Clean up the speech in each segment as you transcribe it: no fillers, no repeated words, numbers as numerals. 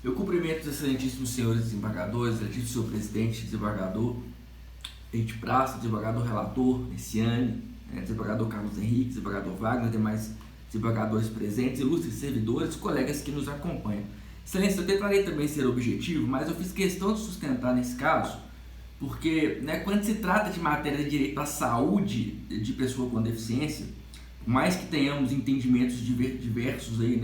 Eu cumprimento os excelentíssimos senhores desembargadores, excelentíssimo senhor presidente, desembargador Eide Praça, desembargador relator Essiane, desembargador Carlos Henrique, desembargador Wagner, demais desembargadores presentes, ilustres servidores, colegas que nos acompanham. Excelência, eu tentarei também ser objetivo, mas eu fiz questão de sustentar nesse caso, porque quando se trata de matéria de direito à saúde de pessoa com deficiência, por mais que tenhamos entendimentos diversos aí,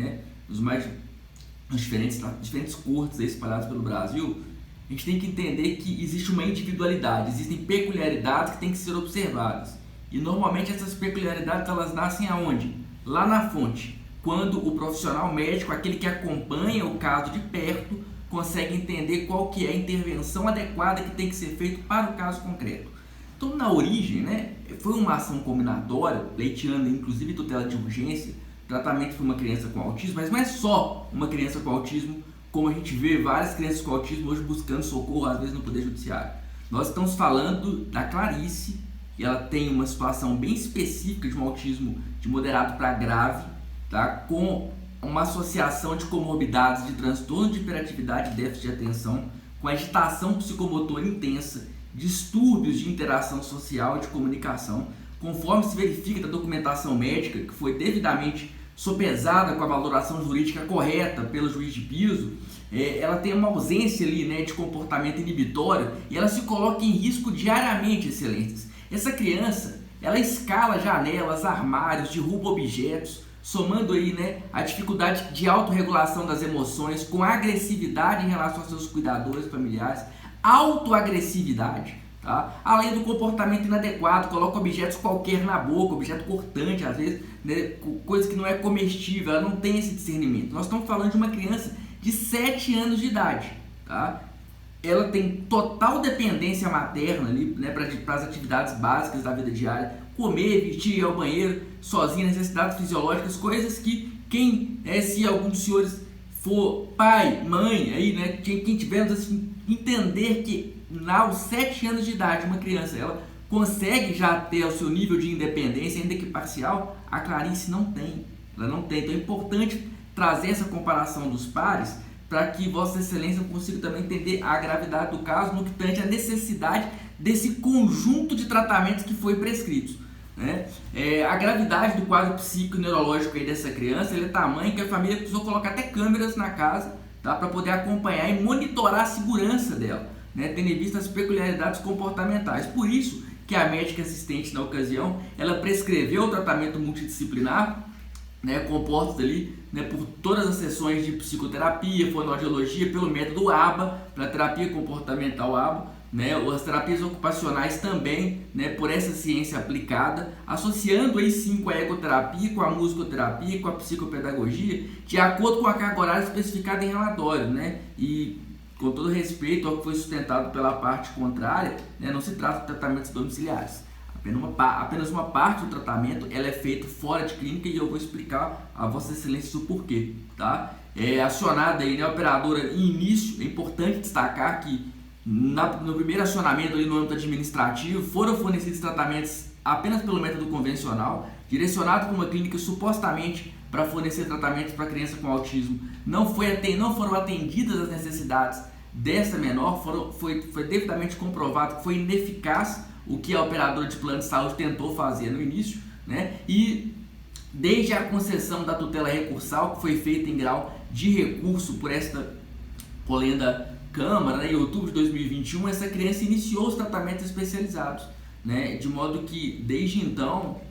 nos diferentes cortes aí espalhados pelo Brasil, a gente tem que entender que existe uma individualidade, existem peculiaridades que têm que ser observadas. E normalmente essas peculiaridades elas nascem aonde? Lá na fonte, quando o profissional médico, aquele que acompanha o caso de perto, consegue entender qual que é a intervenção adequada que tem que ser feita para o caso concreto. Então, na origem, foi uma ação combinatória, pleiteando inclusive tutela de urgência, tratamento para uma criança com autismo, mas não é só uma criança com autismo, como a gente vê várias crianças com autismo hoje buscando socorro, às vezes no Poder Judiciário. Nós estamos falando da Clarice, e ela tem uma situação bem específica de um autismo de moderado para grave, com uma associação de comorbidades de transtorno de hiperatividade e déficit de atenção, com agitação psicomotora intensa, distúrbios de interação social e de comunicação, conforme se verifica da documentação médica, que foi devidamente sopesada com a valoração jurídica correta pelo juiz de piso. Ela tem uma ausência ali, de comportamento inibitório, e ela se coloca em risco diariamente, excelências. Essa criança, ela escala janelas, armários, derruba objetos, somando aí, a dificuldade de autorregulação das emoções, com agressividade em relação aos seus cuidadores familiares, autoagressividade, além do comportamento inadequado, coloca objetos qualquer na boca, objeto cortante às vezes, coisa que não é comestível, ela não tem esse discernimento. Nós estamos falando de uma criança de 7 anos de idade, Ela tem total dependência materna ali, para as atividades básicas da vida diária, comer, vestir, ir ao banheiro sozinha, necessidades fisiológicas, coisas que se algum dos senhores for pai, mãe, aí, quem tiver assim, entender que aos 7 anos de idade uma criança ela consegue já ter o seu nível de independência, ainda que parcial, a Clarice não tem. Ela não tem. Então é importante trazer essa comparação dos pares para que Vossa Excelência consiga também entender a gravidade do caso no que tange a necessidade desse conjunto de tratamentos que foi prescritos. A gravidade do quadro psíquico e neurológico aí dessa criança é tamanho que a família precisou colocar até câmeras na casa, para poder acompanhar e monitorar a segurança dela, tendo em vista as peculiaridades comportamentais. Por isso que a médica assistente na ocasião, ela prescreveu o tratamento multidisciplinar, compostos ali, por todas as sessões de psicoterapia, fonoaudiologia, pelo método ABA, para terapia comportamental ABA, as terapias ocupacionais também, por essa ciência aplicada, associando aí sim com a ecoterapia, com a musicoterapia, com a psicopedagogia, de acordo com a carga horária especificada em relatório, e com todo respeito ao que foi sustentado pela parte contrária, não se trata de tratamentos domiciliares. Apenas uma parte do tratamento ela é feito fora de clínica, e eu vou explicar a Vossa Excelência o porquê. Acionada aí, a operadora em início, é importante destacar que no primeiro acionamento ali no âmbito administrativo foram fornecidos tratamentos apenas pelo método convencional, direcionado para uma clínica supostamente para fornecer tratamentos para criança com autismo. Não foram atendidas as necessidades dessa menor, foi devidamente comprovado que foi ineficaz o que a operadora de plano de saúde tentou fazer no início, e desde a concessão da tutela recursal, que foi feita em grau de recurso por esta polenda Câmara, em outubro de 2021, essa criança iniciou os tratamentos especializados, de modo que desde então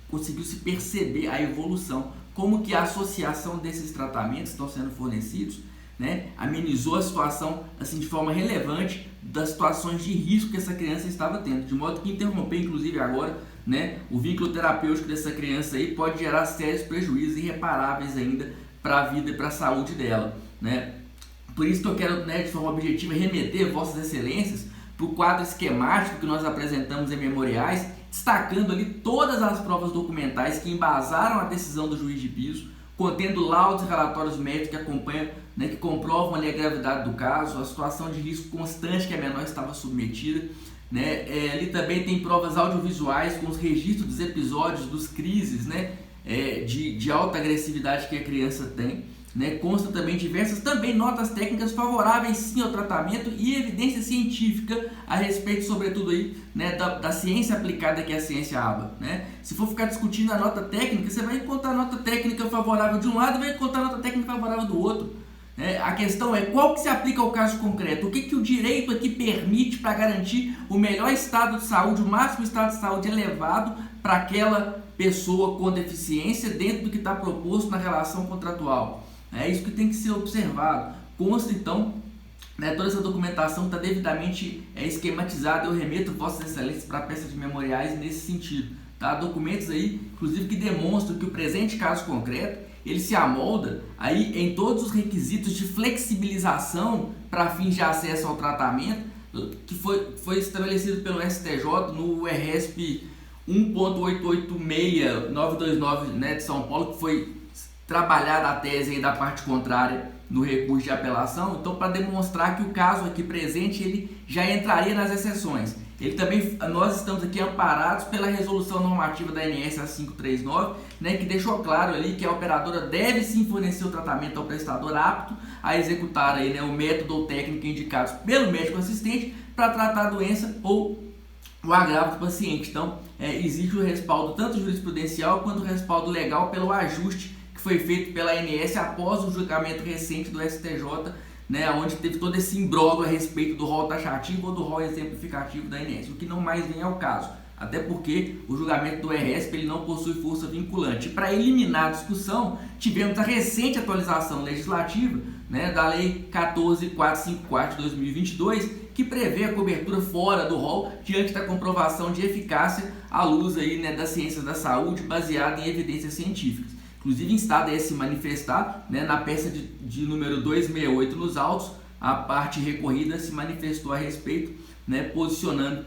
conseguiu-se perceber a evolução, como que a associação desses tratamentos que estão sendo fornecidos, amenizou a situação assim, de forma relevante das situações de risco que essa criança estava tendo, de modo que interromper inclusive agora, o vínculo terapêutico dessa criança aí pode gerar sérios prejuízos irreparáveis ainda para a vida e para a saúde dela, Por isso que eu quero, de forma objetiva, remeter Vossas Excelências para o quadro esquemático que nós apresentamos em memoriais, destacando ali todas as provas documentais que embasaram a decisão do juiz de piso, contendo laudos e relatórios médicos que acompanham, que comprovam ali a gravidade do caso, a situação de risco constante que a menor estava submetida. Ali também tem provas audiovisuais com os registros dos episódios, dos crises, de alta agressividade que a criança tem. né, consta também diversas também notas técnicas favoráveis sim ao tratamento e evidência científica a respeito, sobretudo aí, né, da ciência aplicada, que é a ciência ABA, né? Se for ficar discutindo a nota técnica, você vai encontrar nota técnica favorável de um lado e vai encontrar nota técnica favorável do outro. A questão é qual que se aplica ao caso concreto, o que o direito aqui permite para garantir o melhor estado de saúde, o máximo estado de saúde elevado para aquela pessoa com deficiência dentro do que está proposto na relação contratual. É isso que tem que ser observado. Consta então, né, toda essa documentação está devidamente esquematizada. Eu remeto Vossas Excelências para a peça de memoriais nesse sentido. Tá? Documentos aí, inclusive, que demonstram que o presente caso concreto ele se amolda aí em todos os requisitos de flexibilização para fins de acesso ao tratamento que foi estabelecido pelo STJ no RESP 1.886929, né, de São Paulo, que foi trabalhada a tese aí da parte contrária no recurso de apelação. Então, para demonstrar que o caso aqui presente ele já entraria nas exceções. Ele também, nós estamos aqui amparados pela resolução normativa da ANS A539, né, que deixou claro ali que a operadora deve sim fornecer o tratamento ao prestador apto a executar aí, né, o método ou técnica indicados pelo médico assistente para tratar a doença ou o agravo do paciente. Então, existe o respaldo tanto jurisprudencial quanto o respaldo legal pelo ajuste que foi feito pela ANS após o julgamento recente do STJ, né, onde teve todo esse imbróglio a respeito do rol taxativo ou do rol exemplificativo da ANS, o que não mais vem ao caso, até porque o julgamento do RESP ele não possui força vinculante. Para eliminar a discussão, tivemos a recente atualização legislativa, né, da Lei 14.454 de 2022, que prevê a cobertura fora do rol diante da comprovação de eficácia à luz aí, né, das ciências da saúde baseada em evidências científicas. Inclusive, instada a se manifestar, né, na peça de número 268 nos autos, a parte recorrida se manifestou a respeito, né, posicionando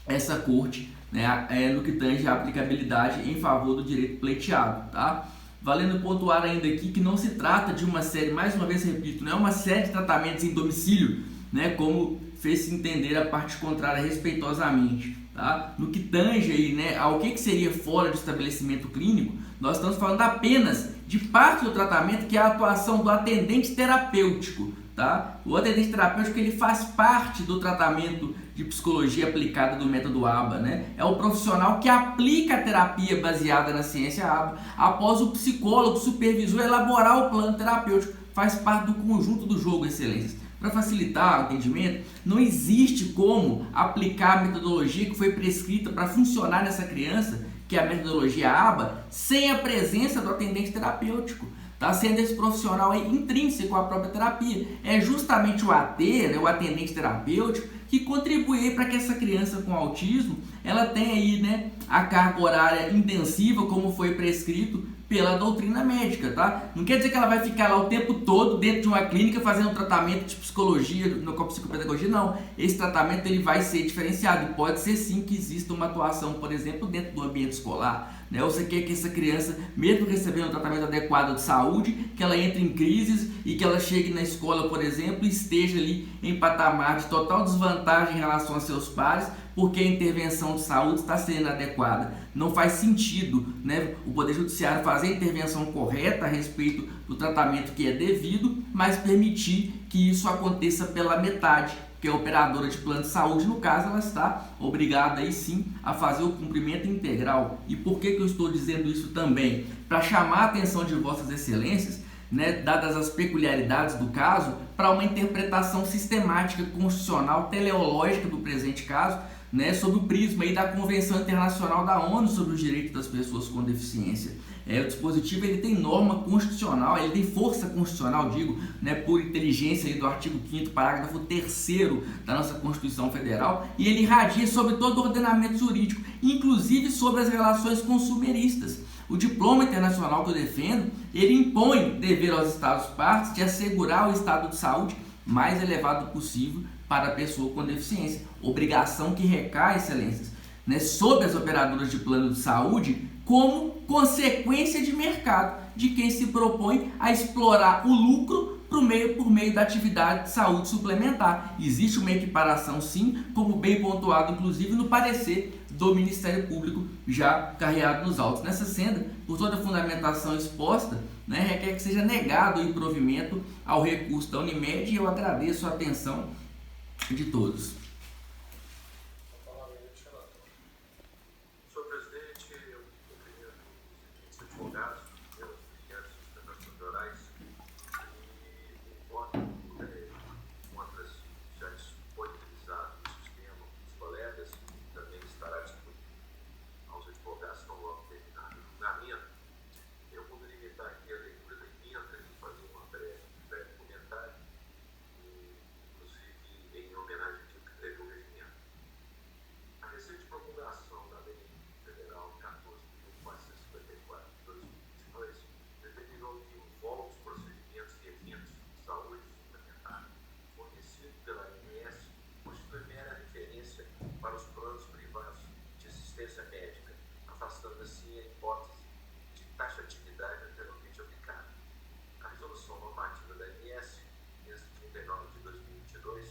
essa corte, né, no que tange a aplicabilidade em favor do direito pleiteado. Tá? Valendo pontuar ainda aqui que não se trata de uma série, mais uma vez repito, não é uma série de tratamentos em domicílio, né, como fez-se entender a parte contrária respeitosamente. Tá? No que tange aí, né, ao que seria fora do estabelecimento clínico, nós estamos falando apenas de parte do tratamento, que é a atuação do atendente terapêutico. Tá? O atendente terapêutico ele faz parte do tratamento de psicologia aplicada do método ABA. Né? É o profissional que aplica a terapia baseada na ciência ABA após o psicólogo supervisor elaborar o plano terapêutico. Faz parte do conjunto do jogo, excelências. Para facilitar o entendimento, não existe como aplicar a metodologia que foi prescrita para funcionar nessa criança, que é a metodologia ABA, sem a presença do atendente terapêutico. Tá sendo esse profissional aí intrínseco à própria terapia. É justamente o AT, né, o atendente terapêutico, que contribui para que essa criança com autismo ela tenha aí, né, a carga horária intensiva, como foi prescrito pela doutrina médica, tá? Não quer dizer que ela vai ficar lá o tempo todo dentro de uma clínica fazendo um tratamento de psicologia, com psicopedagogia, não. Esse tratamento ele vai ser diferenciado. Pode ser sim que exista uma atuação, por exemplo, dentro do ambiente escolar, né? Ou você quer que essa criança, mesmo recebendo um tratamento adequado de saúde, que ela entre em crises e que ela chegue na escola, por exemplo, e esteja ali em patamar de total desvantagem em relação a seus pares, porque a intervenção de saúde está sendo adequada. Não faz sentido, né, o Poder Judiciário fazer a intervenção correta a respeito do tratamento que é devido, mas permitir que isso aconteça pela metade, que é a operadora de plano de saúde. No caso, ela está obrigada aí sim a fazer o cumprimento integral. E por que eu estou dizendo isso também? Para chamar a atenção de Vossas Excelências, né, dadas as peculiaridades do caso, para uma interpretação sistemática constitucional teleológica do presente caso, né, sob o prisma aí da Convenção Internacional da ONU sobre os Direitos das Pessoas com Deficiência. O dispositivo ele tem norma constitucional, ele tem força constitucional, digo, né, por inteligência aí do artigo 5º, parágrafo 3º da nossa Constituição Federal, e ele irradia sobre todo o ordenamento jurídico, inclusive sobre as relações consumeristas. O diploma internacional que eu defendo, ele impõe dever aos Estados-partes de assegurar o estado de saúde mais elevado possível para a pessoa com deficiência. Obrigação que recai, excelências, né, sobre as operadoras de plano de saúde como consequência de mercado, de quem se propõe a explorar o lucro por meio da atividade de saúde suplementar. Existe uma equiparação sim, como bem pontuado inclusive no parecer do Ministério Público já carreado nos autos. Nessa senda, por toda a fundamentação exposta, né, requer que seja negado o improvimento ao recurso da Unimed, e eu agradeço a atenção de todos. Senhor presidente, eu cumprimento os seguintes advogados, pelas brilhantes sustentações orais, e o voto contra já disponibilizado no sistema dos colegas também estará disponível aos advogados que estão logo terminado o julgamento. Eu vou me limitar aqui à leitura da emenda e fazer um breve comentário, inclusive em homenagem ao que teve o regimento. A recente promulgação da Lei Federal 14.454 de 2022 determinou que envolve os procedimentos e eventos de saúde suplementar fornecidos pela ANS constitui mera referência para os planos privados de assistência médica, afastando assim a hipótese de taxatividade anteriormente aplicada. A resolução normativa da ANS, 539 de 2022,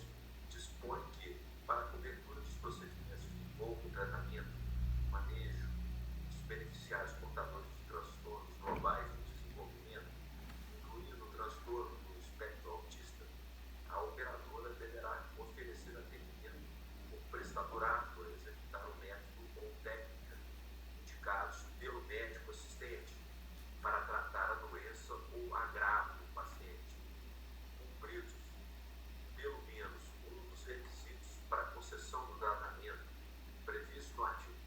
dispõe que, para a cobertura dos procedimentos que envolvam o tratamento, manejo dos beneficiários portadores de transtornos globais do desenvolvimento, incluindo o transtorno do espectro autista, a operadora deverá oferecer atendimento ou prestador por executar o método ou técnica indicados pelo médico assistente para tratar a doença ou agravo do paciente, cumpridos pelo menos um dos requisitos para a concessão do tratamento previsto no artigo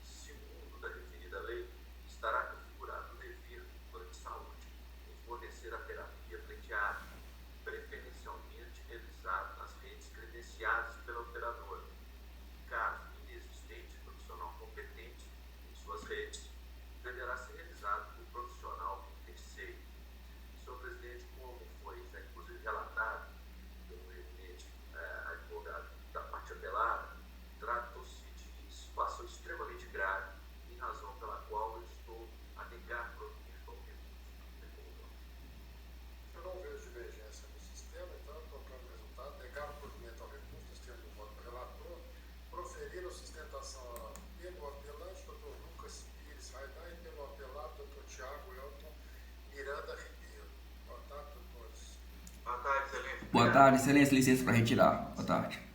2º da referida lei, estará configurado o dever do plano de saúde em fornecer a terapia pleiteada, preferencialmente realizada nas redes credenciadas pela operadora. Caso inexistente profissional competente em suas redes, deverá ser realizado por profissional terceiro. Senhor presidente, como foi já inclusive relatado pelo eminente advogado da parte apelada, trata-se de situação extremamente grave, em razão pela qual eu estou a negar provimento ao recurso. Eu não vejo divergência no sistema, então, proclamo o resultado. Negar o provimento ao recurso, estendo o voto do relator, proferiram sustentação pelo apelante, Dr. Lucas Pires Raidar, e pelo apelado, Dr. Tiago Elton Miranda Ribeiro. Boa tarde, doutores. Boa tarde, excelência. Boa tarde, excelência, licença para retirar. Boa tarde.